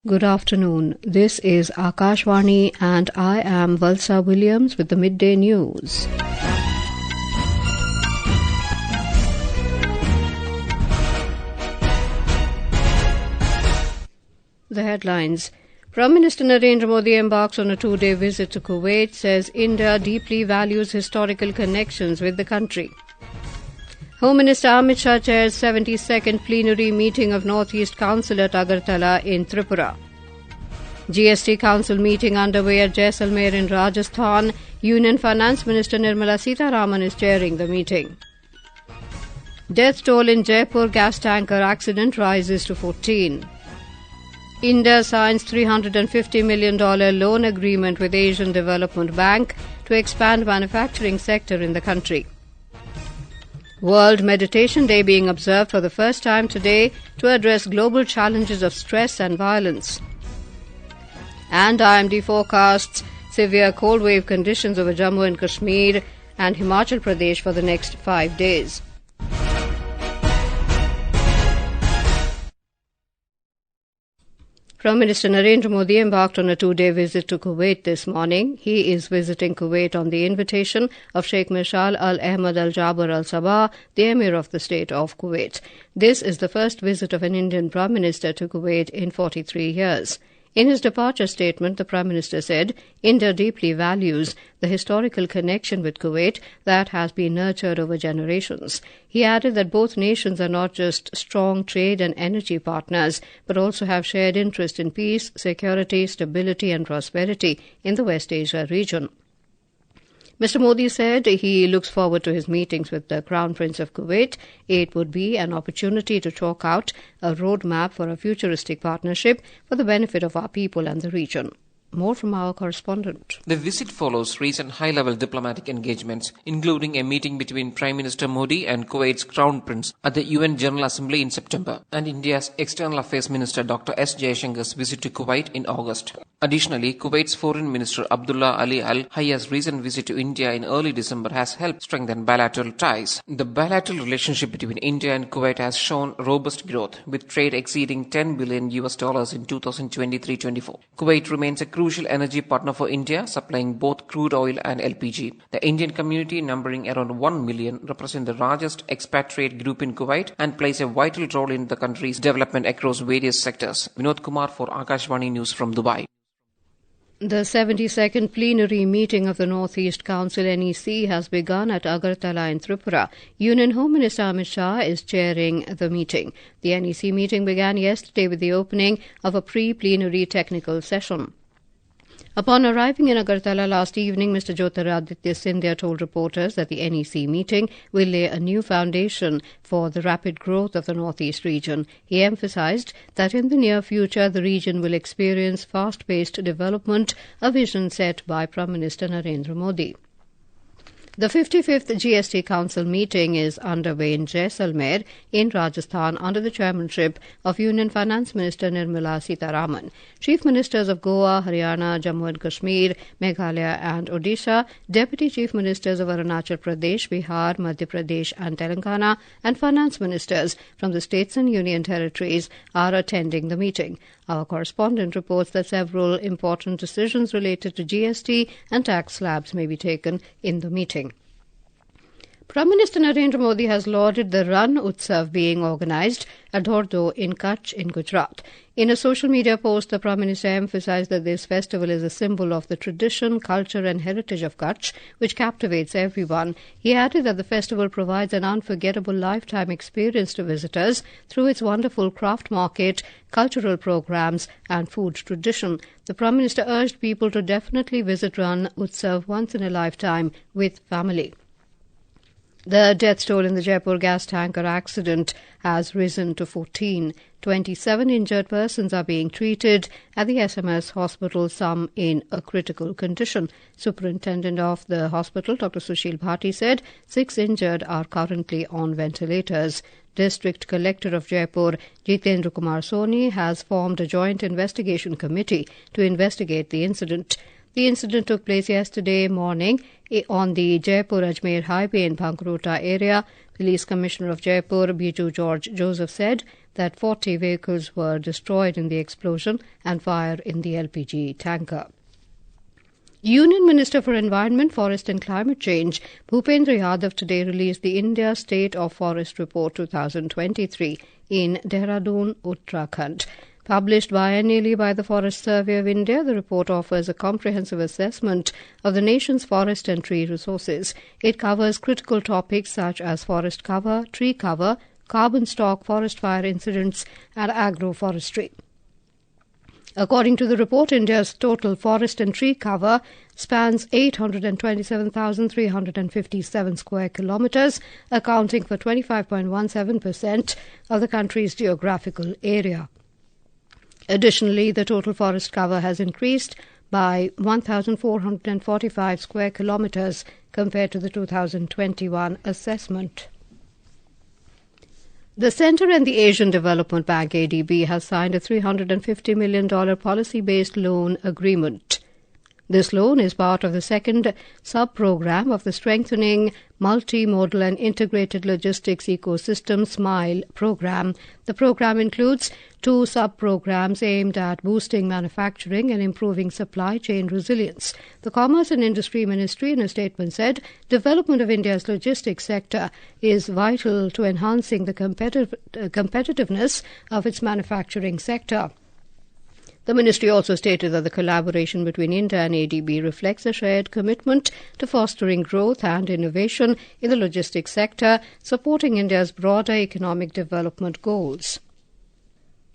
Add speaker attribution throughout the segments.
Speaker 1: Good afternoon. This is Akashvani and I am Valsa Williams with the Midday News. The headlines. Prime Minister Narendra Modi embarks on a two-day visit to Kuwait, says India deeply values historical connections with the country. Home Minister Amit Shah chairs 72nd plenary meeting of North-East Council at Agartala in Tripura. GST Council meeting underway at Jaisalmer in Rajasthan. Union Finance Minister Nirmala Sitharaman is chairing the meeting. Death toll in Jaipur gas tanker accident rises to 14. India signs $350 million loan agreement with Asian Development Bank to expand manufacturing sector in the country. World Meditation Day being observed for the first time today to address global challenges of stress and violence. And IMD forecasts severe cold wave conditions over Jammu and Kashmir and Himachal Pradesh for the next 5 days. Prime Minister Narendra Modi embarked on a two-day visit to Kuwait this morning. He is visiting Kuwait on the invitation of Sheikh Mishal Al Ahmad Al Jaber Al Sabah, the Emir of the State of Kuwait. This is the first visit of an Indian Prime Minister to Kuwait in 43 years. In his departure statement, the Prime Minister said India deeply values the historical connection with Kuwait that has been nurtured over generations. He added that both nations are not just strong trade and energy partners, but also have shared interest in peace, security, stability and prosperity in the West Asia region. Mr. Modi said he looks forward to his meetings with the Crown Prince of Kuwait. It would be an opportunity to chalk out a roadmap for a futuristic partnership for the benefit of our people and the region. More from our correspondent.
Speaker 2: The visit follows recent high-level diplomatic engagements, including a meeting between Prime Minister Modi and Kuwait's Crown Prince at the UN General Assembly in September, and India's External Affairs Minister Dr. S. Jaishankar's visit to Kuwait in August. Additionally, Kuwait's Foreign Minister Abdullah Ali Al Hayya's recent visit to India in early December has helped strengthen bilateral ties. The bilateral relationship between India and Kuwait has shown robust growth, with trade exceeding $10 billion in 2023-24. Kuwait remains a crucial energy partner for India, supplying both crude oil and LPG. The Indian community, numbering around 1 million, represent the largest expatriate group in Kuwait and plays a vital role in the country's development across various sectors. Vinod Kumar for Akashvani News from Dubai.
Speaker 1: The 72nd plenary meeting of the North-East Council NEC has begun at Agartala in Tripura. Union Home Minister Amit Shah is chairing the meeting. The NEC meeting began yesterday with the opening of a pre-plenary technical session. Upon arriving in Agartala last evening, Mr. Jyotiraditya Scindia told reporters that the NEC meeting will lay a new foundation for the rapid growth of the North-East region. He emphasized that in the near future, the region will experience fast-paced development, a vision set by Prime Minister Narendra Modi. The 55th GST Council meeting is underway in Jaisalmer in Rajasthan under the chairmanship of Union Finance Minister Nirmala Sitharaman. Chief Ministers of Goa, Haryana, Jammu and Kashmir, Meghalaya and Odisha, Deputy Chief Ministers of Arunachal Pradesh, Bihar, Madhya Pradesh and Telangana, and Finance Ministers from the states and union territories are attending the meeting. Our correspondent reports that several important decisions related to GST and tax slabs may be taken in the meeting. Prime Minister Narendra Modi has lauded the Rann Utsav being organised at Jodhpur in Kutch in Gujarat. In a social media post, the Prime Minister emphasised that this festival is a symbol of the tradition, culture and heritage of Kutch, which captivates everyone. He added that the festival provides an unforgettable lifetime experience to visitors through its wonderful craft market, cultural programmes and food tradition. The Prime Minister urged people to definitely visit Rann Utsav once in a lifetime with family. The death toll in the Jaipur gas tanker accident has risen to 14. 27 injured persons are being treated at the SMS hospital, some in a critical condition. Superintendent of the hospital, Dr. Sushil Bhati, said 6 injured are currently on ventilators. District Collector of Jaipur, Jitendra Kumar Soni, has formed a joint investigation committee to investigate the incident. The incident took place yesterday morning on the Jaipur-Ajmer highway in Pankrota area. Police Commissioner of Jaipur, Biju George Joseph, said that 40 vehicles were destroyed in the explosion and fire in the LPG tanker. Union Minister for Environment, Forest and Climate Change, Bhupendra Yadav, today released the India State of Forest Report 2023 in Dehradun, Uttarakhand. Published biennially by the Forest Survey of India, the report offers a comprehensive assessment of the nation's forest and tree resources. It covers critical topics such as forest cover, tree cover, carbon stock, forest fire incidents, and agroforestry. According to the report, India's total forest and tree cover spans 827,357 square kilometres, accounting for 25.17% of the country's geographical area. Additionally, the total forest cover has increased by 1,445 square kilometres compared to the 2021 assessment. The Centre and the Asian Development Bank ADB has signed a $350 million policy-based loan agreement. This loan is part of the second sub-program of the Strengthening Multimodal and Integrated Logistics Ecosystem SMILE program. The program includes 2 sub-programs aimed at boosting manufacturing and improving supply chain resilience. The Commerce and Industry Ministry, in a statement, said development of India's logistics sector is vital to enhancing the competitiveness of its manufacturing sector. The ministry also stated that the collaboration between India and ADB reflects a shared commitment to fostering growth and innovation in the logistics sector, supporting India's broader economic development goals.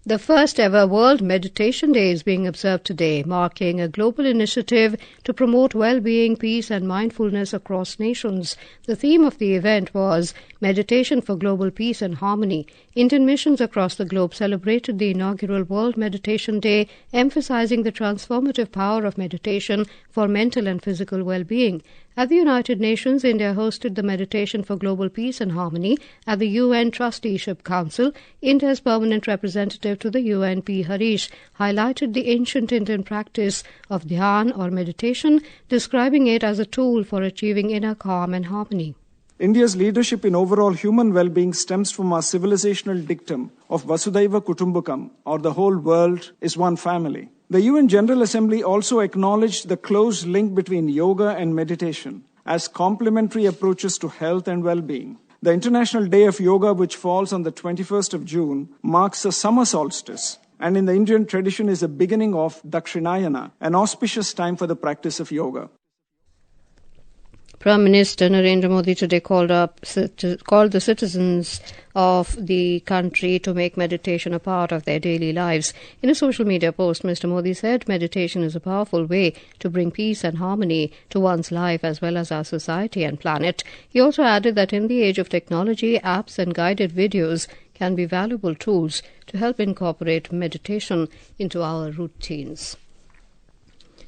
Speaker 1: The first ever World Meditation Day is being observed today, marking a global initiative to promote well-being, peace and mindfulness across nations. The theme of the event was Meditation for Global Peace and Harmony. Indian missions across the globe celebrated the inaugural World Meditation Day, emphasizing the transformative power of meditation for mental and physical well-being. At the United Nations, India hosted the Meditation for Global Peace and Harmony at the UN Trusteeship Council. India's permanent representative to the UN, P. Harish, highlighted the ancient Indian practice of dhyan or meditation, describing it as a tool for achieving inner calm and harmony.
Speaker 3: India's leadership in overall human well-being stems from our civilizational dictum of Vasudhaiva Kutumbakam, or the whole world is one family. The UN General Assembly also acknowledged the close link between yoga and meditation as complementary approaches to health and well-being. The International Day of Yoga, which falls on the 21st of June, marks the summer solstice, and in the Indian tradition is the beginning of Dakshinayana, an auspicious time for the practice of yoga.
Speaker 1: Prime Minister Narendra Modi today called the citizens of the country to make meditation a part of their daily lives. In a social media post, Mr. Modi said meditation is a powerful way to bring peace and harmony to one's life as well as our society and planet. He also added that in the age of technology, apps and guided videos can be valuable tools to help incorporate meditation into our routines.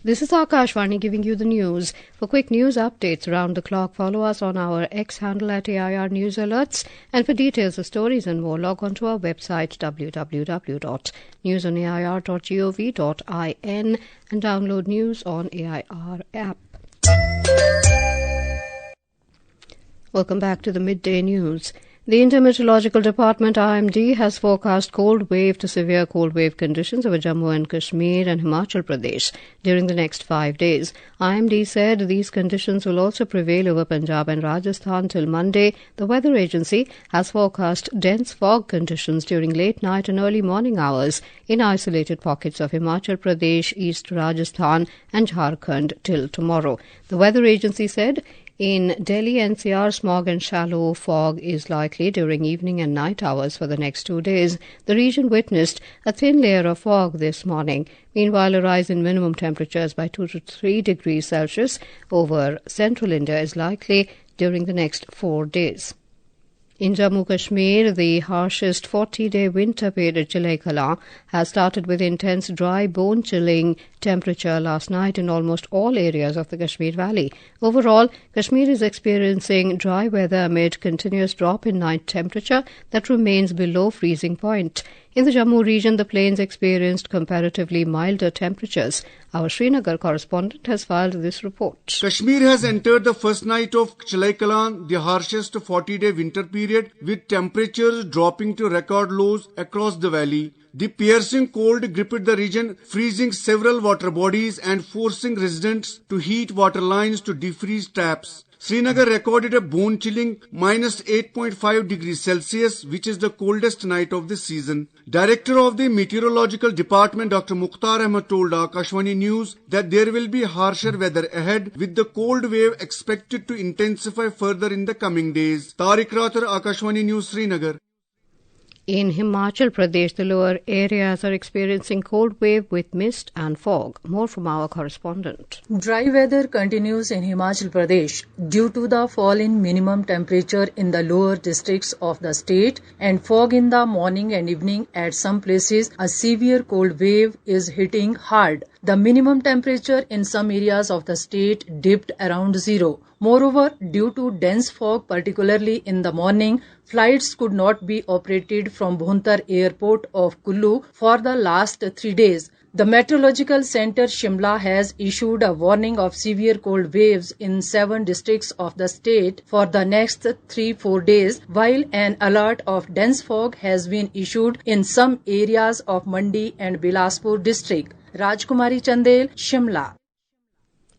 Speaker 1: This is Akashvani giving you the news. For quick news updates around the clock, follow us on our X handle at AIR News Alerts. And for details of stories and more, log on to our website www.newsonair.gov.in and download news on AIR app. Welcome back to the Midday News. The Intermeteorological Department, IMD, has forecast cold wave to severe cold wave conditions over Jammu and Kashmir and Himachal Pradesh during the next 5 days. IMD said these conditions will also prevail over Punjab and Rajasthan till Monday. The weather agency has forecast dense fog conditions during late night and early morning hours in isolated pockets of Himachal Pradesh, East Rajasthan and Jharkhand till tomorrow. The weather agency said in Delhi NCR, smog and shallow fog is likely during evening and night hours for the next 2 days. The region witnessed a thin layer of fog this morning. Meanwhile, a rise in minimum temperatures by 2 to 3 degrees Celsius over central India is likely during the next 4 days. In Jammu-Kashmir, the harshest 40-day winter period at Jaisalmer has started with intense dry, bone-chilling temperature last night in almost all areas of the Kashmir Valley. Overall, Kashmir is experiencing dry weather amid continuous drop in night temperature that remains below freezing point. In the Jammu region, the plains experienced comparatively milder temperatures. Our Srinagar correspondent has filed this report.
Speaker 4: Kashmir has entered the first night of Chalai-Kalan, the harshest 40-day winter period, with temperatures dropping to record lows across the valley. The piercing cold gripped the region, freezing several water bodies and forcing residents to heat water lines to defreeze taps. Srinagar recorded a bone-chilling minus 8.5 degrees Celsius, which is the coldest night of the season. Director of the Meteorological Department, Dr. Mukhtar Ahmed, told Akashvani News that there will be harsher weather ahead, with the cold wave expected to intensify further in the coming days. Tariq Rathar, Akashvani News, Srinagar.
Speaker 1: In Himachal Pradesh, the lower areas are experiencing cold wave with mist and fog. More from our correspondent.
Speaker 5: Dry weather continues in Himachal Pradesh due to the fall in minimum temperature in the lower districts of the state and fog in the morning and evening. At some places, a severe cold wave is hitting hard. The minimum temperature in some areas of the state dipped around zero. Moreover, due to dense fog, particularly in the morning, flights could not be operated from Bhuntar Airport of Kullu for the last 3 days. The Meteorological Center Shimla has issued a warning of severe cold waves in 7 districts of the state for the next 3-4 days, while an alert of dense fog has been issued in some areas of Mandi and Bilaspur district. Rajkumari Chandel, Shimla.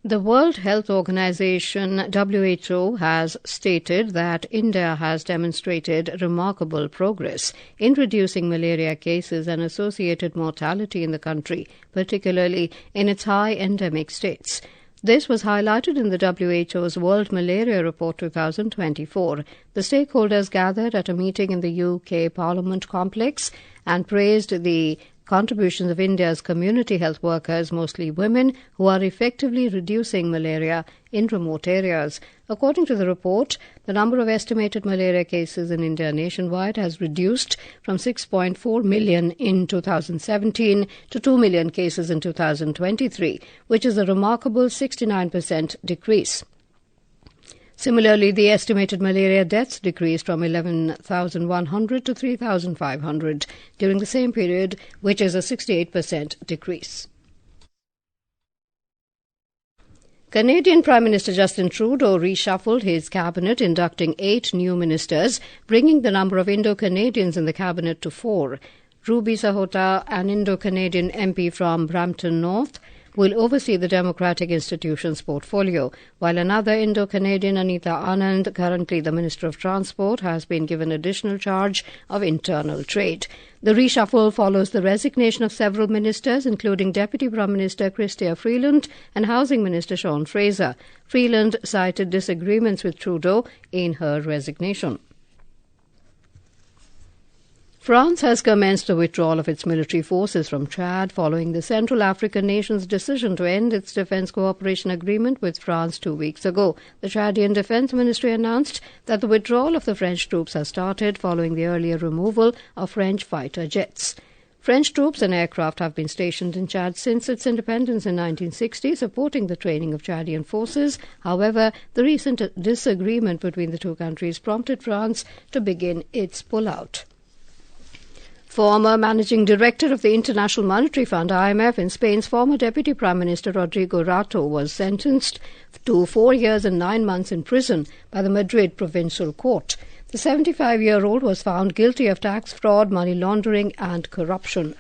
Speaker 1: The World Health Organization (WHO) has stated that India has demonstrated remarkable progress in reducing malaria cases and associated mortality in the country, particularly in its high endemic states. This was highlighted in the WHO's World Malaria Report 2024. The stakeholders gathered at a meeting in the UK Parliament complex and praised the contributions of India's community health workers, mostly women, who are effectively reducing malaria in remote areas. According to the report, the number of estimated malaria cases in India nationwide has reduced from 6.4 million in 2017 to 2 million cases in 2023, which is a remarkable 69% decrease. Similarly, the estimated malaria deaths decreased from 11,100 to 3,500 during the same period, which is a 68% decrease. Canadian Prime Minister Justin Trudeau reshuffled his cabinet, inducting 8 new ministers, bringing the number of Indo-Canadians in the cabinet to 4. Ruby Sahota, an Indo-Canadian MP from Brampton North, will oversee the Democratic Institutions portfolio, while another Indo-Canadian, Anita Anand, currently the Minister of Transport, has been given additional charge of internal trade. The reshuffle follows the resignation of several ministers, including Deputy Prime Minister Chrystia Freeland and Housing Minister Sean Fraser. Freeland cited disagreements with Trudeau in her resignation. France has commenced the withdrawal of its military forces from Chad following the Central African nation's decision to end its defence cooperation agreement with France 2 weeks ago. The Chadian Defence Ministry announced that the withdrawal of the French troops has started following the earlier removal of French fighter jets. French troops and aircraft have been stationed in Chad since its independence in 1960, supporting the training of Chadian forces. However, the recent disagreement between the two countries prompted France to begin its pullout. Former Managing Director of the International Monetary Fund, IMF, in Spain's former Deputy Prime Minister Rodrigo Rato was sentenced to 4 years and 9 months in prison by the Madrid Provincial Court. The 75-year-old was found guilty of tax fraud, money laundering and corruption.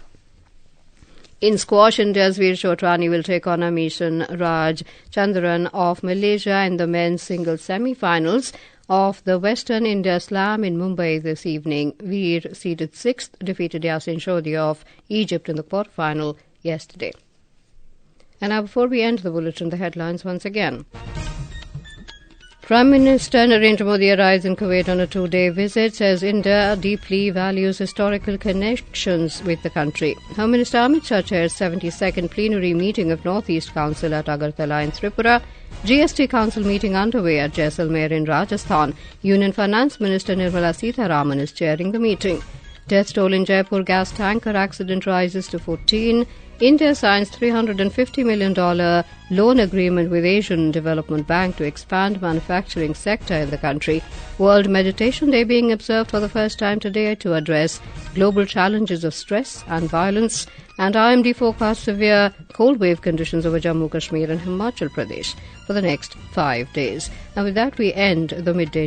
Speaker 1: In squash, India's Veer Chotwani will take on Amishan Raj Chandran of Malaysia in the men's singles semi-finals of the Western India Slam in Mumbai this evening. Veer, seeded 6th, defeated Yasin Shodhi of Egypt in the quarterfinal yesterday. And now, before we end the bulletin, the headlines once again. Prime Minister Narendra Modi arrives in Kuwait on a 2-day visit, says India deeply values historical connections with the country. Home Minister Amit Shah chairs 72nd plenary meeting of North-East Council at Agartala in Tripura. GST Council meeting underway at Jaisalmer in Rajasthan. Union Finance Minister Nirmala Sitharaman is chairing the meeting. Death toll in Jaipur gas tanker accident rises to 14. India signs $350 million loan agreement with Asian Development Bank to expand manufacturing sector in the country. World Meditation Day being observed for the first time today to address global challenges of stress and violence. And IMD forecasts severe cold wave conditions over Jammu-Kashmir and Himachal Pradesh for the next 5 days. And with that, we end the midday news.